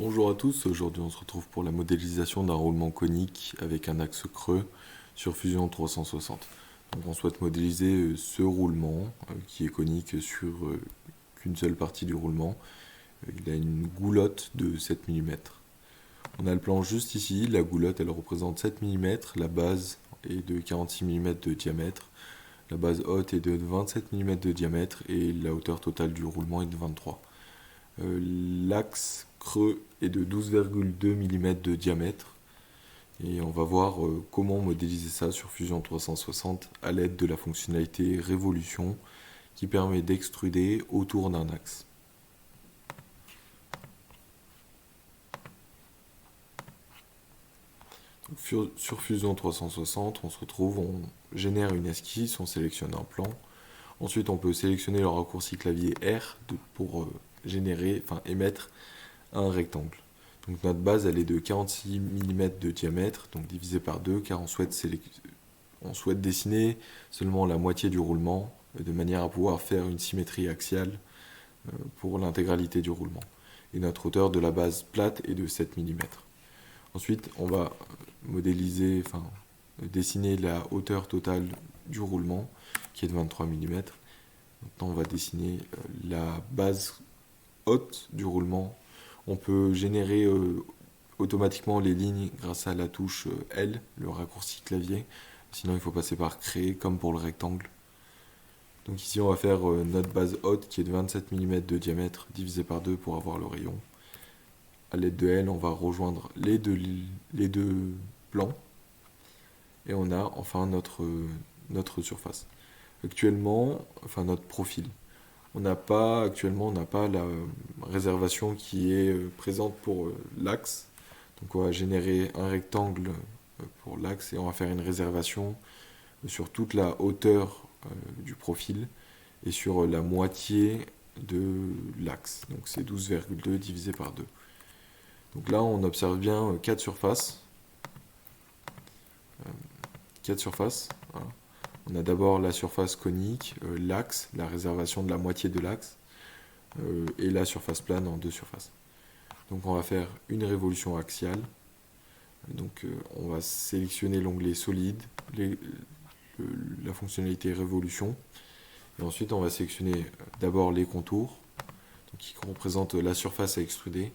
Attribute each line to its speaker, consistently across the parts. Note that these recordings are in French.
Speaker 1: Bonjour à tous, aujourd'hui on se retrouve pour la modélisation d'un roulement conique avec un axe creux sur Fusion 360. Donc on souhaite modéliser ce roulement qui est conique sur qu'une seule partie du roulement. Il a une goulotte de 7 mm. On a le plan juste ici, la goulotte elle représente 7 mm, la base est de 46 mm de diamètre, la base haute est de 27 mm de diamètre et la hauteur totale du roulement est de 23. L'axe creux est de 12,2 mm de diamètre et on va voir comment modéliser ça sur Fusion 360 à l'aide de la fonctionnalité Révolution qui permet d'extruder autour d'un axe. Donc, sur Fusion 360, on se retrouve, on génère une esquisse, on sélectionne un plan. Ensuite, on peut sélectionner le raccourci clavier R pour émettre un rectangle. Donc notre base elle est de 46 mm de diamètre, donc divisé par 2 car on souhaite dessiner seulement la moitié du roulement de manière à pouvoir faire une symétrie axiale pour l'intégralité du roulement. Et notre hauteur de la base plate est de 7 mm. Ensuite on va dessiner la hauteur totale du roulement qui est de 23 mm. Maintenant on va dessiner la base haute du roulement. On peut générer automatiquement les lignes grâce à la touche L, le raccourci clavier. Sinon, il faut passer par créer, comme pour le rectangle. Donc ici, on va faire notre base haute qui est de 27 mm de diamètre, divisé par 2 pour avoir le rayon. À l'aide de L, on va rejoindre les deux plans. Et on a enfin notre surface. Actuellement, enfin notre profil. Actuellement, on n'a pas la réservation qui est présente pour l'axe. Donc on va générer un rectangle pour l'axe et on va faire une réservation sur toute la hauteur du profil et sur la moitié de l'axe. Donc c'est 12,2 divisé par 2. Donc là on observe bien 4 surfaces. 4 surfaces. Voilà. On a d'abord la surface conique, l'axe, la réservation de la moitié de l'axe, et la surface plane en 2 surfaces. Donc on va faire une révolution axiale. Donc on va sélectionner l'onglet solide, la fonctionnalité révolution. Et ensuite on va sélectionner d'abord les contours, donc qui représentent la surface à extruder,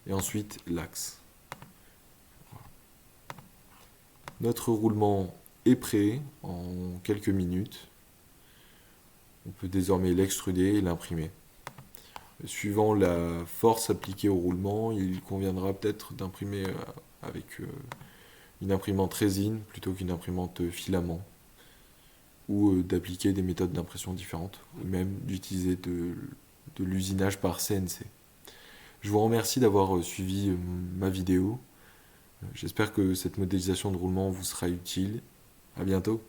Speaker 1: et ensuite l'axe. Voilà. Notre roulement est prêt en quelques minutes. On peut désormais l'extruder et l'imprimer. Suivant la force appliquée au roulement, il conviendra peut-être d'imprimer avec une imprimante résine plutôt qu'une imprimante filament, ou d'appliquer des méthodes d'impression différentes, ou même d'utiliser de l'usinage par CNC. Je vous remercie d'avoir suivi ma vidéo. J'espère que cette modélisation de roulement vous sera utile. À bientôt.